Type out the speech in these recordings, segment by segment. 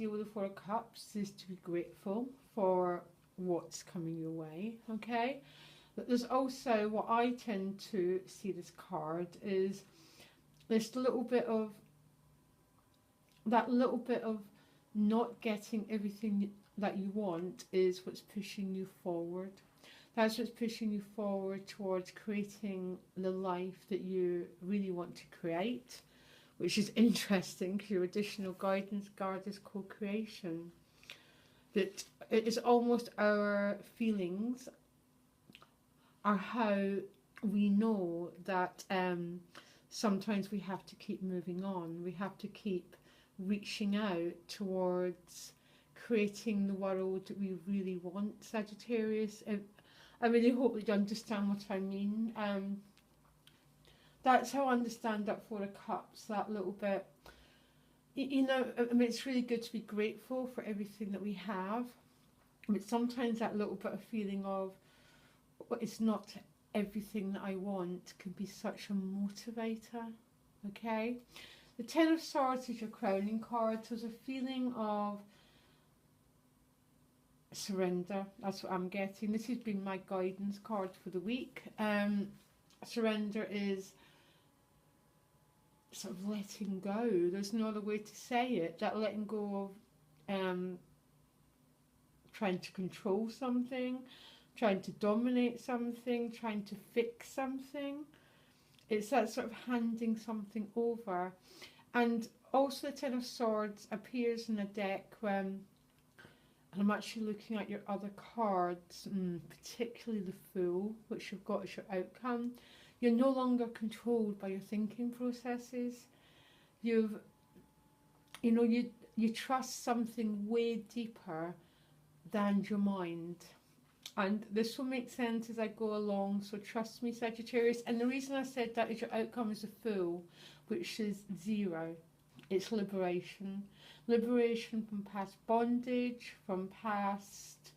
Deal with the Four of Cups is to be grateful for what's coming your way, okay? But there's also what I tend to see this card is this little bit of that little bit of not getting everything that you want is what's pushing you forward. That's what's pushing you forward towards creating the life that you really want to create, which is interesting because your additional guidance card is co-creation. That it is almost our feelings are how we know that sometimes we have to keep moving on. We have to keep reaching out towards creating the world that we really want, Sagittarius. I really hope that you understand what I mean. That's how I understand that Four of Cups, that little bit. You know, I mean, it's really good to be grateful for everything that we have. But sometimes that little bit of feeling of, well, it's not everything that I want can be such a motivator, okay? The Ten of Swords is your crowning card, so there's a feeling of surrender. That's what I'm getting. This has been my guidance card for the week. Surrender is sort of letting go. There's no other way to say it. That letting go of trying to control something, trying to dominate something, trying to fix something. It's that sort of handing something over. And also the Ten of Swords appears in a deck when, and I'm actually looking at your other cards, particularly the Fool, which you've got as your outcome. You're no longer controlled by your thinking processes. You trust something way deeper than your mind. And this will make sense as I go along, so trust me, Sagittarius. And the reason I said that is your outcome is a Fool, which is 0. It's liberation. Liberation from past bondage, from past...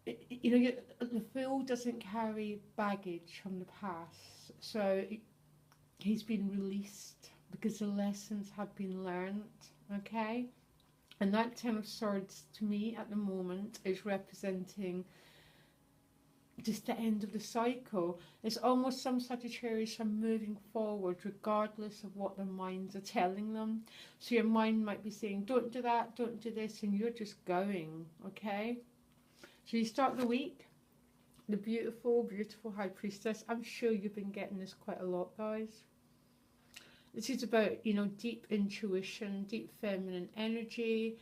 the Fool doesn't carry baggage from the past. So he's been released because the lessons have been learnt, okay? And that Ten of Swords, to me, at the moment, is representing just the end of the cycle. It's almost some Sagittarius are moving forward regardless of what their minds are telling them. So your mind might be saying, don't do that, don't do this, and you're just going, okay? So you start the week, the beautiful, beautiful High Priestess. I'm sure you've been getting this quite a lot, guys. This is about, deep intuition, deep feminine energy,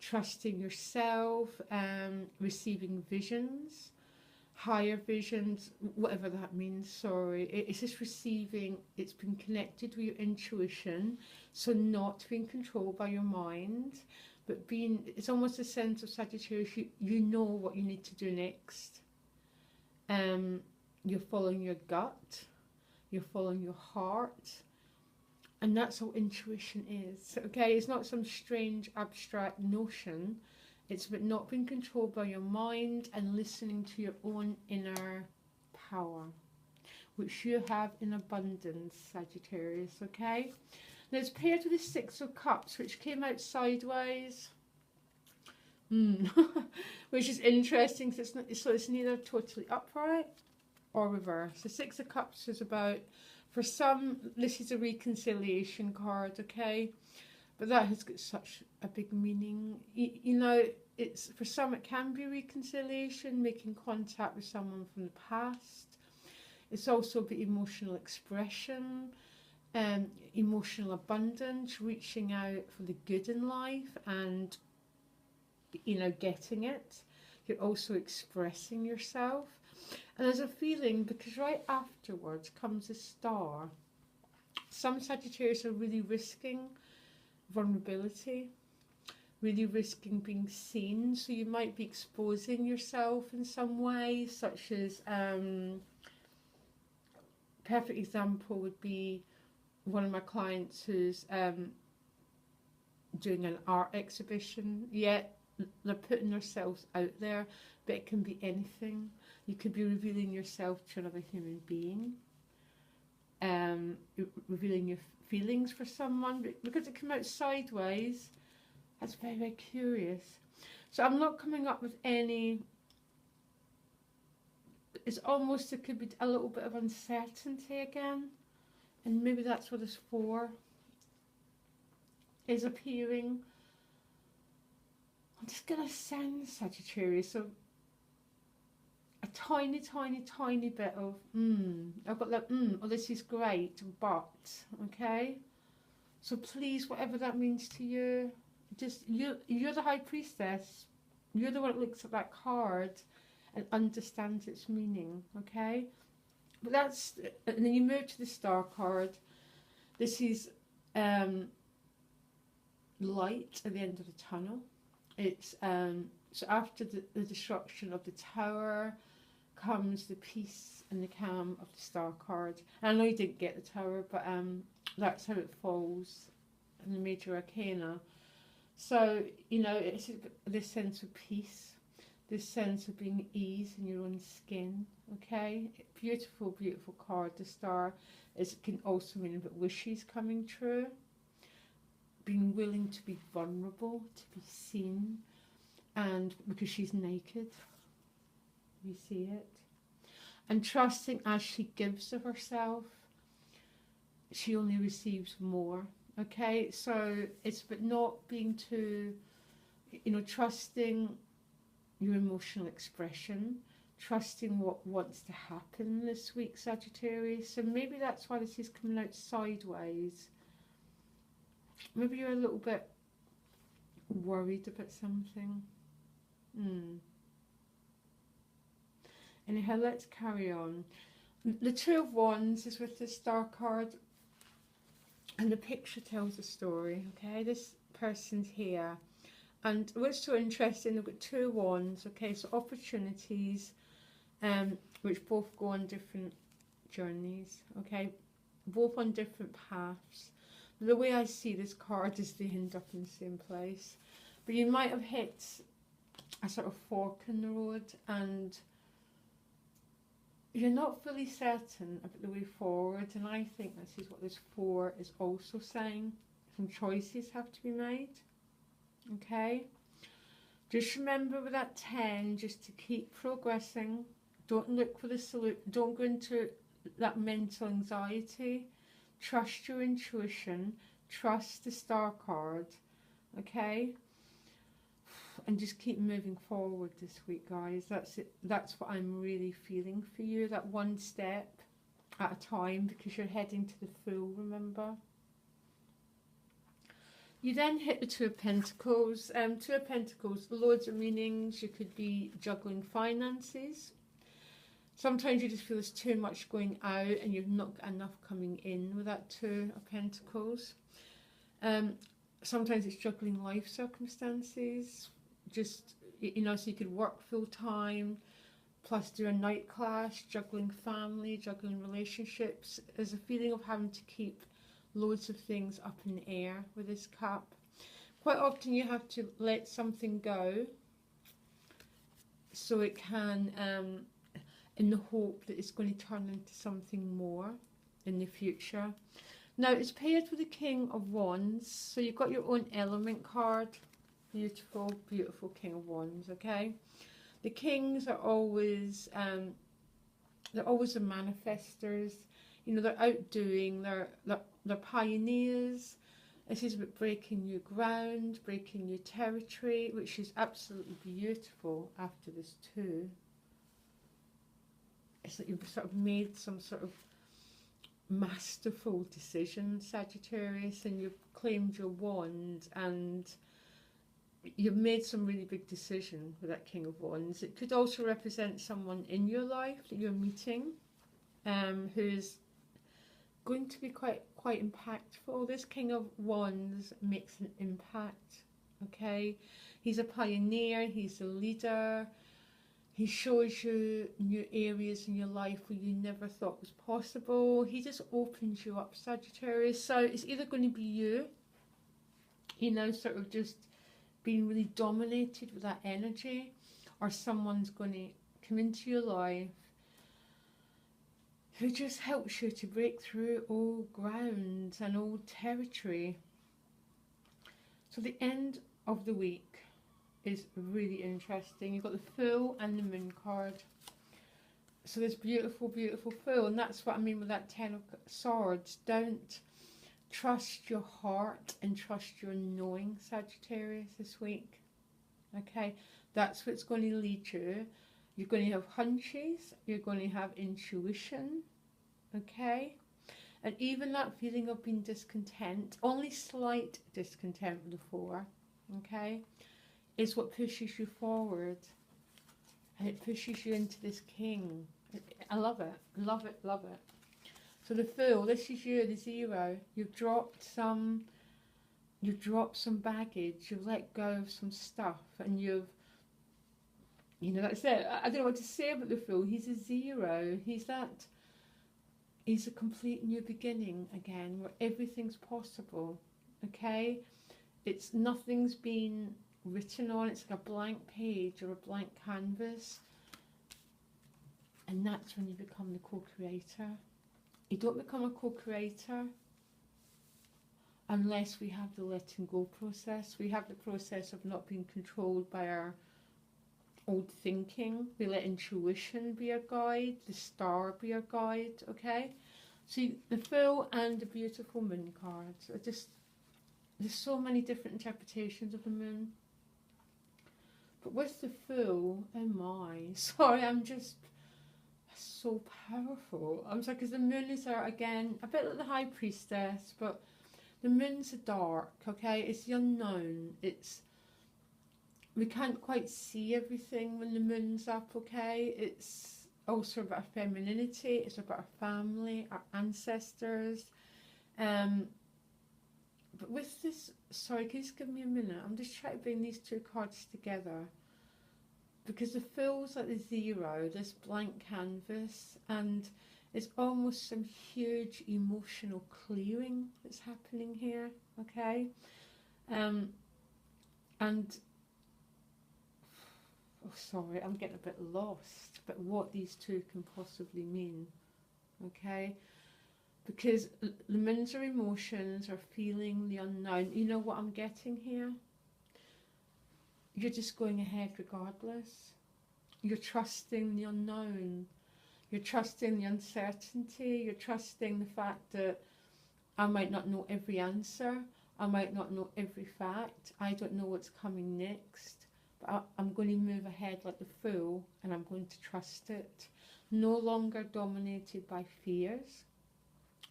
trusting yourself, receiving visions, higher visions, whatever that means, sorry. It's just receiving, it's been connected with your intuition, so not being controlled by your mind, but it's almost a sense of Sagittarius, you know what you need to do next. You're following your gut, you're following your heart. And that's how intuition is, okay? It's not some strange abstract notion. It's about not being controlled by your mind and listening to your own inner power, which you have in abundance, Sagittarius, okay? Now it's paired with the Six of Cups, which came out sideways. Which is interesting, so it's neither totally upright or reverse. The Six of Cups is about... For some, this is a reconciliation card, okay? But that has got such a big meaning. It's for some it can be reconciliation, making contact with someone from the past. It's also about emotional expression, emotional abundance, reaching out for the good in life and, getting it. You're also expressing yourself. And there's a feeling, because right afterwards comes a Star. Some Sagittarius are really risking vulnerability, really risking being seen. So you might be exposing yourself in some way, such as, perfect example would be one of my clients who's doing an art exhibition, yet they're putting themselves out there, but it can be anything. You could be revealing yourself to another human being, revealing your feelings for someone, but because it came out sideways, That's very, very curious. So I'm not coming up with any. It's almost, it could be a little bit of uncertainty again. And maybe that's what this 4 is appearing. I'm just going to send Sagittarius. So a tiny, tiny, tiny bit of, I've got that, oh, this is great, but, okay? So please, whatever that means to you, just, you're the High Priestess. You're the one that looks at that card and understands its meaning, okay? But that's, and then you move to the Star card. This is light at the end of the tunnel. It's, so after the destruction of the Tower comes the peace and the calm of the Star card. And I know you didn't get the Tower, but that's how it falls in the major arcana. So, you know, it's this sense of peace, this sense of being at ease in your own skin, okay? Beautiful, beautiful card. The Star can also mean a bit wishes coming true, being willing to be vulnerable, to be seen, and because she's naked, we see it. And trusting as she gives of herself, she only receives more. Okay, so it's but not being too, you know, trusting your emotional expression, trusting what wants to happen this week, Sagittarius. So maybe that's why this is coming out sideways. Maybe you're a little bit worried about something. Anyhow, let's carry on. The 2 of Wands is with the Star card. And the picture tells a story, okay? This person's here. And what's so interesting, they've got 2 wands, okay? So opportunities, which both go on different journeys, okay? Both on different paths. The way I see this card is they end up in the same place. But you might have hit a sort of fork in the road and you're not fully certain about the way forward, and I think this is what this 4 is also saying. Some choices have to be made, okay? Just remember with that 10, just to keep progressing. Don't look for the solution. Don't go into that mental anxiety. Trust your intuition. Trust the Star card, okay? And just keep moving forward this week, guys. That's it. That's what I'm really feeling for you. That one step at a time, because you're heading to the full, remember? You then hit the 2 of Pentacles. 2 of Pentacles, loads of meanings. You could be juggling finances. Sometimes you just feel there's too much going out and you've not got enough coming in with that 2 of Pentacles. Sometimes it's juggling life circumstances. Just, you know, so you could work full time, plus do a night class, juggling family, juggling relationships. There's a feeling of having to keep loads of things up in the air with this Cup. Quite often you have to let something go so it can, in the hope that it's going to turn into something more in the future. Now it's paired with the King of Wands, so you've got your own element card. Beautiful, beautiful King of Wands, okay? The Kings are always, they're always the manifestors. You know, they're outdoing, they're pioneers. This is about breaking new ground, breaking new territory, which is absolutely beautiful after this 2. It's like you've sort of made some sort of masterful decision, Sagittarius, and you've claimed your wand and you've made some really big decision with that King of Wands. It could also represent someone in your life that you're meeting, who's going to be quite impactful. This King of Wands makes an impact, okay? He's a pioneer, he's a leader. He shows you new areas in your life where you never thought was possible. He just opens you up, Sagittarius. So it's either going to be you, you know, sort of just being really dominated with that energy, or someone's going to come into your life who just helps you to break through old ground and old territory. So the end of the week is really interesting. You've got the Fool and the Moon card. So this beautiful, beautiful Fool, and that's what I mean with that Ten of Swords. Don't trust your heart and trust your knowing, Sagittarius, this week. Okay, that's what's going to lead you. You're going to have hunches, you're going to have intuition, okay? And even that feeling of being discontent, only slight discontent with the Four, okay, is what pushes you forward. And it pushes you into this King. I love it, love it, love it. So the Fool, this is you, the Zero. You've dropped some baggage, you've let go of some stuff, and you've, you know, that's it. I don't know what to say about the Fool. He's a Zero. He's a complete new beginning again, where everything's possible, okay? It's, nothing's been written on, it's like a blank page or a blank canvas. And that's when you become the co-creator. You don't become a co-creator unless we have the letting go process. We have the process of not being controlled by our old thinking. We let intuition be our guide, the star be our guide, okay? See, the Fool and the beautiful Moon cards are just, there's so many different interpretations of the Moon. But with the Fool, oh my, sorry, I'm just so powerful. I'm sorry, because the Moon is our, again, a bit like the High Priestess, but the Moon's the dark, okay? It's the unknown. It's, we can't quite see everything when the Moon's up, okay? It's also about femininity, it's about our family, our ancestors. But with this, sorry, can you just give me a minute? I'm just trying to bring these two cards together. Because the Fool's like the Zero, this blank canvas, and it's almost some huge emotional clearing that's happening here, okay? And, oh sorry, I'm getting a bit lost, but what these two can possibly mean, okay? Because the Moons are emotions, are feeling the unknown. You know what I'm getting here? You're just going ahead regardless. You're trusting the unknown. You're trusting the uncertainty. You're trusting the fact that I might not know every answer. I might not know every fact. I don't know what's coming next. But I'm going to move ahead like the Fool, and I'm going to trust it. No longer dominated by fears,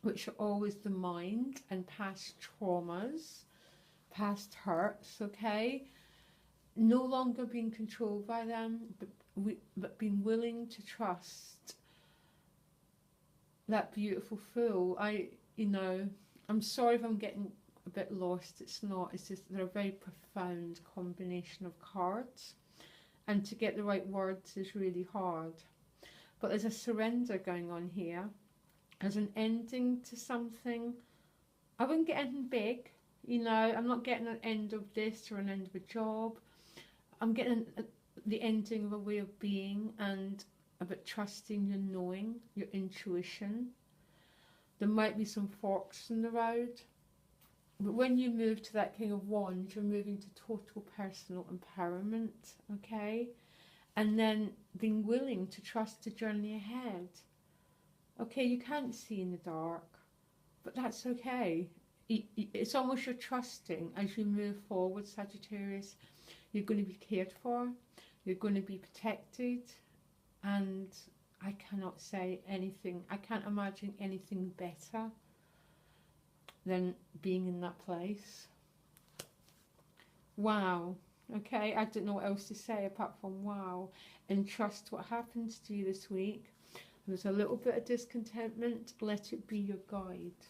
which are always the mind and past traumas, past hurts, okay? No longer being controlled by them, but being willing to trust that beautiful Fool. You know, I'm sorry if I'm getting a bit lost. It's not. It's just they're a very profound combination of cards, and to get the right words is really hard. But there's a surrender going on here. There's an ending to something. I wouldn't get anything big. You know, I'm not getting an end of this or an end of a job. I'm getting the ending of a way of being and about trusting your knowing, your intuition. There might be some forks in the road, but when you move to that King of Wands, you're moving to total personal empowerment, okay? And then being willing to trust the journey ahead. Okay, you can't see in the dark, but that's okay. It's almost you're trusting as you move forward, Sagittarius. You're going to be cared for, you're going to be protected, and I cannot say anything, I can't imagine anything better than being in that place. Wow, okay, I don't know what else to say apart from wow, and trust what happens to you this week. There's a little bit of discontentment, let it be your guide.